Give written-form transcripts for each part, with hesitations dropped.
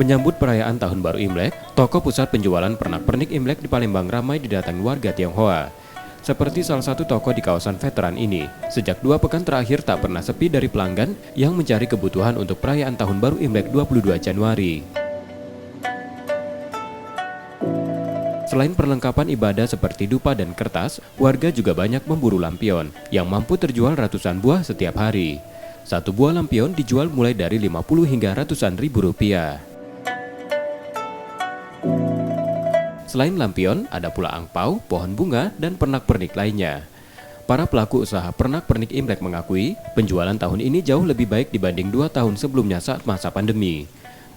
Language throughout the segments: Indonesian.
Menyambut perayaan Tahun Baru Imlek, toko pusat penjualan pernak-pernik Imlek di Palembang ramai didatangi warga Tionghoa. Seperti salah satu toko di kawasan veteran ini, sejak 2 pekan terakhir tak pernah sepi dari pelanggan yang mencari kebutuhan untuk perayaan Tahun Baru Imlek 22 Januari. Selain perlengkapan ibadah seperti dupa dan kertas, warga juga banyak memburu lampion yang mampu terjual ratusan buah setiap hari. Satu buah lampion dijual mulai dari 50 hingga ratusan ribu rupiah. Selain lampion, ada pula angpau, pohon bunga, dan pernak-pernik lainnya. Para pelaku usaha pernak-pernik Imlek mengakui penjualan tahun ini jauh lebih baik dibanding 2 tahun sebelumnya saat masa pandemi.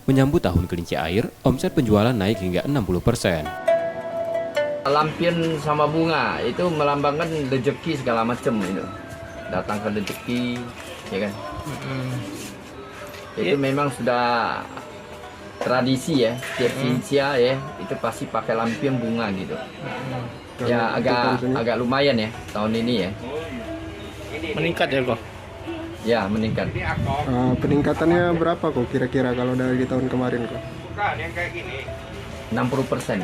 Menyambut tahun kelinci air, omset penjualan naik hingga 60%. Lampion sama bunga itu melambangkan rezeki segala macam itu. Datangkan rezeki, ya kan? Itu memang sudah tradisi ya, tiap Indonesia ya, itu pasti pakai lampion bunga gitu. Ya agak lumayan ya tahun ini ya. Meningkat ya kok? Ya meningkat. Peningkatannya berapa kok kira-kira kalau dari tahun kemarin kok? 60%.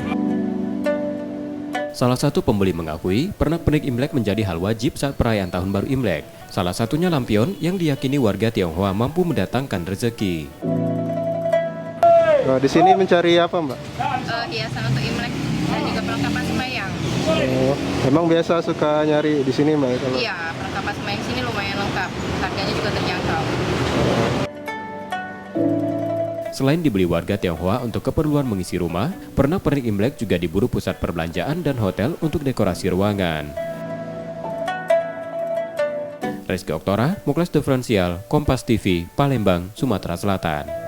Salah satu pembeli mengakui pernak-pernik Imlek menjadi hal wajib saat perayaan Tahun Baru Imlek. Salah satunya lampion yang diyakini warga Tionghoa mampu mendatangkan rezeki. Di sini mencari apa, Mbak? Hiasan untuk Imlek dan juga perlengkapan sembahyang. Emang biasa suka nyari di sini, Mbak? Kalau... Iya, perlengkapan sembahyang sini lumayan lengkap. Harganya juga terjangkau. Selain dibeli warga Tionghoa untuk keperluan mengisi rumah, pernak-pernik Imlek juga diburu pusat perbelanjaan dan hotel untuk dekorasi ruangan. Rizky Oktora, Muklas Diferensial, Kompas TV, Palembang, Sumatera Selatan.